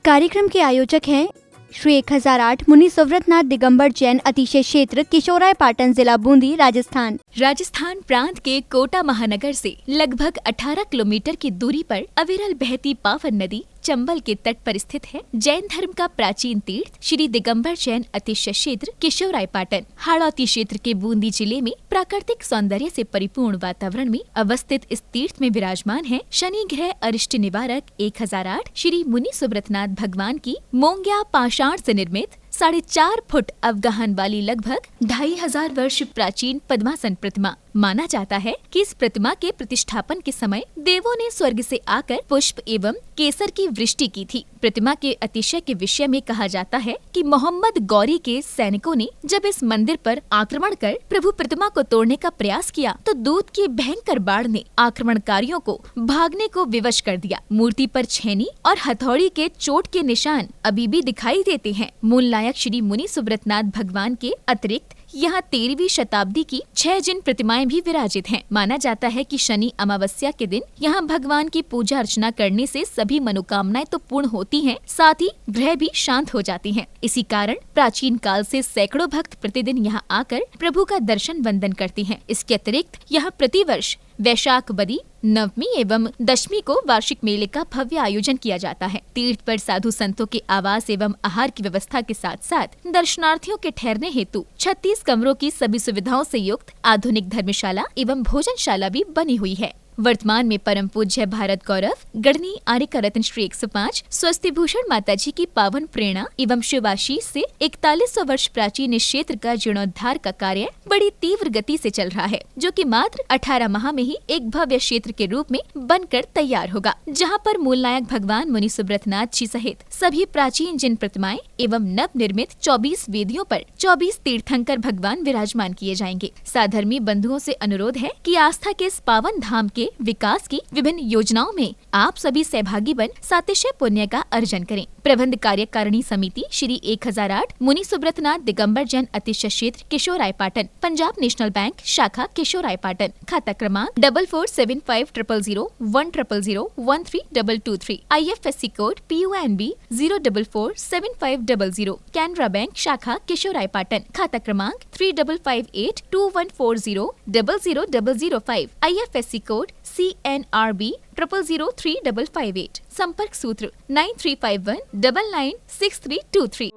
कार्यक्रम के आयोजक हैं श्री 1008 मुनि सुव्रतनाथ दिगंबर जैन अतिशय क्षेत्र किशोराय पाटन जिला बूंदी राजस्थान। राजस्थान प्रांत के कोटा महानगर से लगभग 18 किलोमीटर की दूरी पर अविरल बहती पावन नदी चंबल के तट पर स्थित है। जैन धर्म का प्राचीन तीर्थ श्री दिगंबर जैन अतिशय क्षेत्र किशोराय पाटन हाड़ौती क्षेत्र के बूंदी जिले में प्राकृतिक सौंदर्य से परिपूर्ण वातावरण में अवस्थित इस तीर्थ में विराजमान है शनि ग्रह अरिष्ट निवारक 1008 श्री मुनि सुव्रतनाथ भगवान की मोंग्या पाषाण से निर्मित 4.5 फुट अवगाहन वाली लगभग 2500 वर्ष प्राचीन पद्मासन प्रतिमा। माना जाता है कि इस प्रतिमा के प्रतिष्ठापन के समय देवों ने स्वर्ग से आकर पुष्प एवं केसर की वृष्टि की थी। प्रतिमा के अतिशय के विषय में कहा जाता है कि मोहम्मद गौरी के सैनिकों ने जब इस मंदिर पर आक्रमण कर प्रभु प्रतिमा को तोड़ने का प्रयास किया तो दूत की भयंकर बाढ़ ने आक्रमणकारियों को भागने को विवश कर दिया। मूर्ति पर छेनी और हथौड़ी के चोट के निशान अभी भी दिखाई देते हैं। मूल नायक श्री मुनि सुव्रतनाथ भगवान के अतिरिक्त यहाँ 13वीं शताब्दी की 6 जिन प्रतिमाएं भी विराजित हैं। माना जाता है कि शनि अमावस्या के दिन यहाँ भगवान की पूजा अर्चना करने से सभी मनोकामनाएं तो पूर्ण होती हैं, साथ ही ग्रह भी शांत हो जाती हैं। इसी कारण प्राचीन काल से सैकड़ों भक्त प्रतिदिन यहाँ आकर प्रभु का दर्शन वंदन करते हैं। इसके अतिरिक्त यहाँ प्रतिवर्ष वैशाख बदी नवमी एवं दशमी को वार्षिक मेले का भव्य आयोजन किया जाता है। तीर्थ पर साधु संतों के आवास एवं आहार की व्यवस्था के साथ साथ दर्शनार्थियों के ठहरने हेतु 36 कमरों की सभी सुविधाओं से युक्त आधुनिक धर्मशाला एवं भोजनशाला भी बनी हुई है। वर्तमान में परम पूज्य भारत गौरव गढ़नी आर्य का रत्न श्री 105 स्वस्ति भूषण माता जी की पावन प्रेरणा एवं शिवाशीष से 4100 वर्ष प्राचीन इस क्षेत्र का जीर्णोद्धार का कार्य बड़ी तीव्र गति से चल रहा है, जो कि मात्र 18 माह में ही एक भव्य क्षेत्र के रूप में बनकर तैयार होगा, जहां पर मूल नायक भगवान मुनि सुव्रतनाथ जी सहित सभी प्राचीन जिन प्रतिमाएं एवं नव निर्मित 24 वेदियों पर 24 तीर्थंकर भगवान विराजमान किए जाएंगे। साधर्मी बंधुओं से अनुरोध है कि आस्था के इस पावन धाम के विकास की विभिन्न योजनाओं में आप सभी सहभागी बन सातिशय पुण्य का अर्जन करें। प्रबंध कार्यकारिणी समिति श्री 1008 मुनि सुव्रतनाथ दिगंबर जैन अतिशय क्षेत्र किशोराय पाटन, पंजाब नेशनल बैंक शाखा किशोराय पाटन, खाता क्रमांक 4475001000132223, IFSC code PUNB 0447500, Canara bank शाखा किशोराय पाटन, खाता क्रमांक 358214000005, IFSC कोड CNRB 000358, संपर्क सूत्र 9351996323।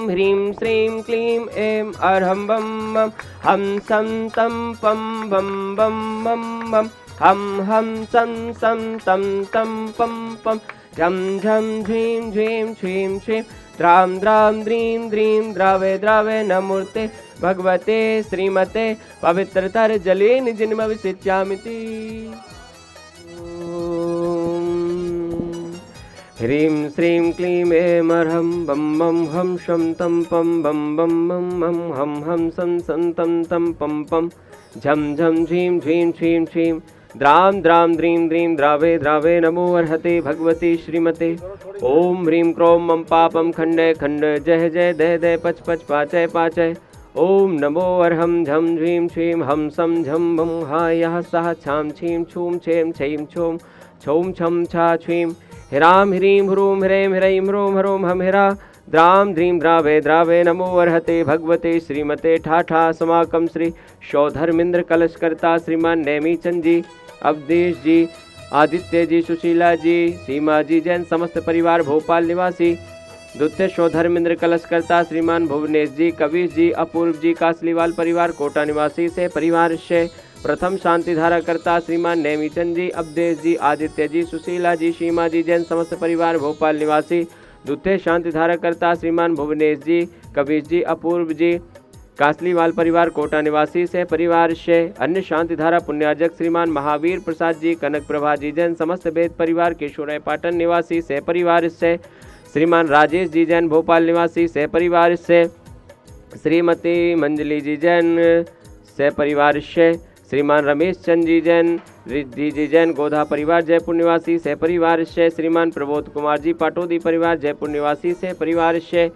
ह्रीं श्रीं क्लीं ऐं अर्हं बम बम हम सं तं पं बम बम बम बम हम सं सं तं तं पं पं झं झं झीं झीं छीं छीं द्रां द्रां द्रीं द्रीं द्रावे द्रावे नमूर्ते भगवते श्रीमते पवित्रतर जले निजन्मविसिच्यामिति। ह्रीं श्रीं क्लीं ऐं अर्हं बम बम हम शं तं पं बम बम बम हम सं सं तं तं पं पं झं झं झीं झीं छीं छीं द्रां द्रां द्रीं द्रीं द्रावे द्रावे नमो अर्हते भगवते श्रीमते। ओम ह्रीं क्रों मम पापं खंडय खंडय जय जय दय दय पच पच पाचय पाचय। ओम नमो अर्हं झं झीं छीं हम सं झं भं हा यः सः छां छीं छूं छें छीं छूं छौं छं छा छीं ह्रां ह्रीं ह्रूं ह्रैं ह्रैं ह्रों ह्रों हम ह्रा द्रां द्रीं द्रावे द्रावे नमो अर्हते भगवते श्रीमते। ठाठा समाकम श्री शौधर्मेंद्र कलशकर्ता श्रीमान नेमीचंद जी, अवधेश जी, आदित्य जी, सुशीला जी, सीमा जी जैन समस्त परिवार भोपाल निवासी। द्वितीय शौधर्मेंद्र कलशकर्ता श्रीमान भुवनेश जी, कबीर जी, अपूर्व जी, कासलीवाल परिवार कोटा निवासी से परिवार से। प्रथम शांति धारा करता श्रीमान नेमीचंद जी, अवधेश जी, आदित्य जी, सुशीला जी, सीमा जी जैन समस्त परिवार भोपाल निवासी। द्वितीय शांति धारा करता श्रीमान भुवनेश जी, कबीर जी, अपूर्व जी, कासलीवाल परिवार कोटा निवासी से परिवार से। अन्य शांति धारा पुण्याजक श्रीमान महावीर प्रसाद जी, कनक प्रभा जी जैन समस्त वेद परिवार किशोराय पाटन निवासी से परिवार से। श्रीमान राजेश जी जैन भोपाल निवासी से परिवार से। श्रीमती मंजली जी जैन से परिवार से। श्रीमान रमेश चंद जी जैन, रिद्धि जी जैन गोधा परिवार जयपुर निवासी से परिवार से। श्रीमान प्रबोध कुमार जी पाटोदी परिवार जयपुर निवासी से परिवार से।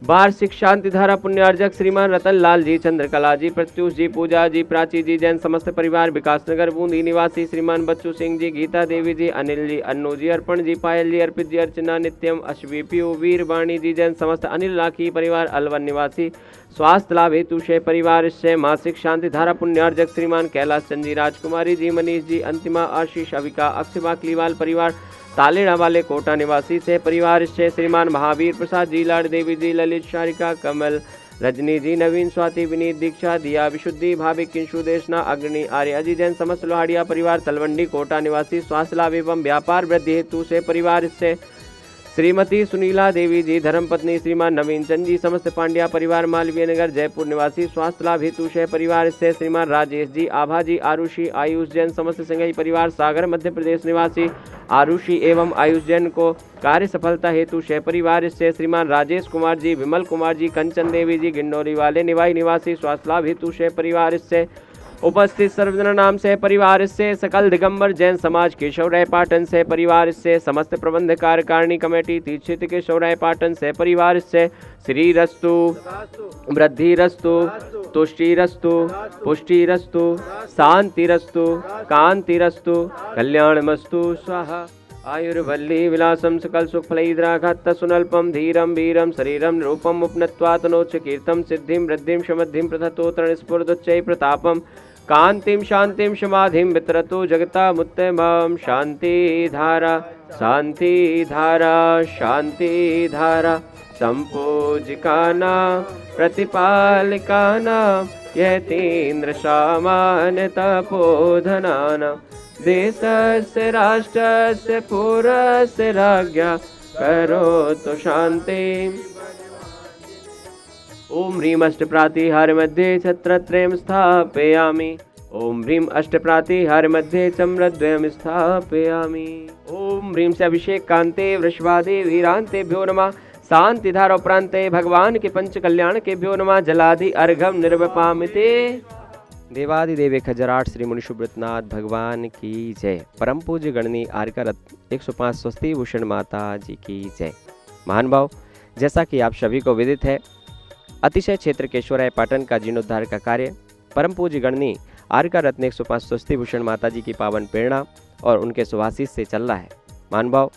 वार्षिक शांति धारा पुण्यार्जक श्रीमान रतन लाल जी, चंद्रकला जी, प्रत्युष जी, पूजा जी, प्राची जी, जैन समस्त परिवार, विकासनगर बूंदी निवासी श्रीमान बच्चू सिंह जी, गीता देवी जी, अनिल जी, अन्नू जी, अर्पण जी, पायल जी, अर्पित जी, अर्चना, नित्यम, अश्वी, पीयू, वीर, वाणी जी, जैन समस्त अनिल लाखी परिवार, अलवन निवासी, स्वास्थ्य लाभ हेतु से परिवार से मासिक शांति धारा पुण्यार्जक श्रीमान कैलाश चंद जी, राजकुमारी जी, मनीष जी, अंतिमा, आशीष, अविका, अक्षिबा, क्लीवाल परिवार, तालेड़ा वाले कोटा निवासी से परिवार से श्रीमान महावीर प्रसाद जी, लाड देवी जी, ललित, शारिका, कमल, रजनी जी, नवीन, स्वाति, विनीत, दीक्षा, दिया, विशुद्धि, भाविक, किंशु, देशना, अग्नि, आर्य, अजी, जैन समस्त लोहाड़िया परिवार, तलवंडी कोटा निवासी, स्वास्थ्य लाभ एवं व्यापार वृद्धि हेतु से परिवार से श्रीमती सुनीला देवी जी, धर्मपत्नी श्रीमान नवीन चंद जी, समस्त पांड्या परिवार, मालवीय नगर जयपुर निवासी, स्वास्थ्य लाभ हेतु से परिवार से श्रीमान राजेश जी, आभा जी, आरुषि, आयुष जैन समस्त संघई परिवार, सागर मध्य प्रदेश निवासी, आरुषि एवं आयुष जैन को कार्य सफलता हेतु से परिवार से श्रीमान राजेश कुमार जी, विमल कुमार जी, कंचन देवी जी, गिंडोरी वाले निवाई निवासी, स्वास्थ्य लाभ हेतु से परिवार से उपस्थित सर्वजन नाम से परिवार से सकल दिगंबर जैन समाज केशवराय पाटन से परिवार से समस्त प्रबंध कार्यकारिणी कमेटी तीर्थ केशवराय पाटन से परिवार से श्री रस्तु, वृद्धि रस्तु, तुष्टि रस्तु, पुष्टि रस्तु, शांति रस्तु, कांति रस्तु, कल्याणमस्तु स्वाहा। आयुर्वल्ली विलासम सकल सुख फलैद्राघात सुनल्पम धीरम वीरम शरीरम रूपम उपनत्वातनोच्च कीर्तम सिद्धिम वृद्धिम समृद्धिम प्रथतोत्तर स्फुरदुच्चै प्रतापम कांतिम शांतिम समाधिम वितरतु जगता मुत्तमं शांति धारा शांति धारा संपूजिकाना प्रतिपालिकाना यतीन्द्र सामान्य तपोधनाना देशस्य राष्ट्रस्य पुरस्य राज्ञा करोतु शांति। ओम ह्रीं अष्टप्रातिहार मध्ये छत्रत्रयं स्थापयामि। ओम ह्रीं अष्टप्रातिहार मध्ये चम्रद्वयं स्थापयामि। ओम ह्रीं से अभिषेक कांते वृषभादे वीरांतेभ्यो नमः। शांति धारा प्रांते भगवान के पंच कल्याण के भ्यो नमः। जलादि अर्घम निर्वपामिते। देवादिदेव खजराट श्री मुनि सुब्रतनाथ भगवान की जय। परम पूज्य गणनी आर्यकारत 105 स्वस्ति भूषण माता जी की जय। महान भाव, जैसा कि आप सभी को विदित है, अतिशय क्षेत्र केशवराय पाटन का जीर्णोद्धार का कार्य परम पूज्य गणनी आर्यका रत्न 105 स्वस्ति भूषण माता जी की पावन प्रेरणा और उनके सुभाषिष से चल रहा है। महान भाव,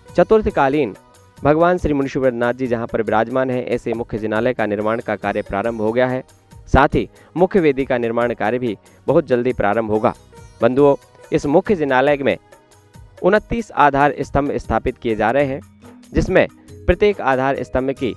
चतुर्थकालीन भगवान श्री मुनि सुब्रतनाथ जी जहाँ पर विराजमान है, ऐसे मुख्य जिनालय का निर्माण का कार्य प्रारंभ हो गया है। साथ ही मुख्य वेदी का निर्माण कार्य भी बहुत जल्दी प्रारंभ होगा। बंधुओं, इस मुख्य जिनालय में 29 आधार स्तंभ स्थापित किए जा रहे हैं, जिसमें प्रत्येक आधार स्तंभ की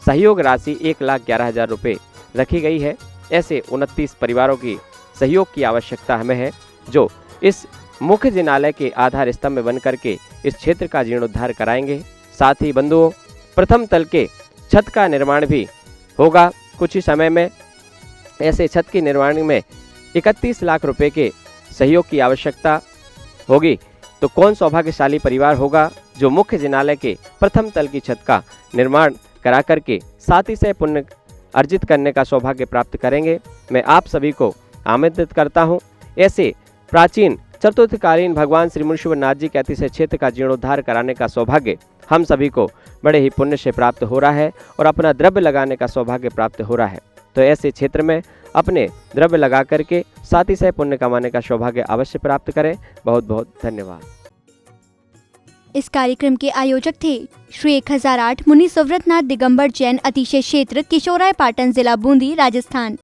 सहयोग राशि 1,11,000 रुपये रखी गई है। ऐसे 29 परिवारों की सहयोग की आवश्यकता हमें है, जो इस मुख्य जिनालय के आधार स्तंभ बन करके इस क्षेत्र का जीर्णोद्धार कराएंगे। साथ ही बंधुओं, प्रथम तल के छत का निर्माण भी होगा कुछ ही समय में। ऐसे छत के निर्माण में 31 लाख रुपए के सहयोग की आवश्यकता होगी। तो कौन सौभाग्यशाली परिवार होगा जो मुख्य जिनालय के प्रथम तल की छत का निर्माण करा करके साथ ही से पुण्य अर्जित करने का सौभाग्य प्राप्त करेंगे। मैं आप सभी को आमंत्रित करता हूं। ऐसे प्राचीन चतुर्थकालीन भगवान श्री मुनि सुब्रतनाथ जी के अतिशय क्षेत्र का जीर्णोद्धार कराने का सौभाग्य हम सभी को बड़े ही पुण्य से प्राप्त हो रहा है और अपना द्रव्य लगाने का सौभाग्य प्राप्त हो रहा है। तो ऐसे क्षेत्र में अपने द्रव्य लगा करके साथ ही से पुण्य कमाने का सौभाग्य अवश्य प्राप्त करें। बहुत बहुत धन्यवाद। इस कार्यक्रम के आयोजक थे श्री 1008 मुनि सुब्रतनाथ दिगंबर जैन अतिशय क्षेत्र किशोराय पाटन जिला बूंदी राजस्थान।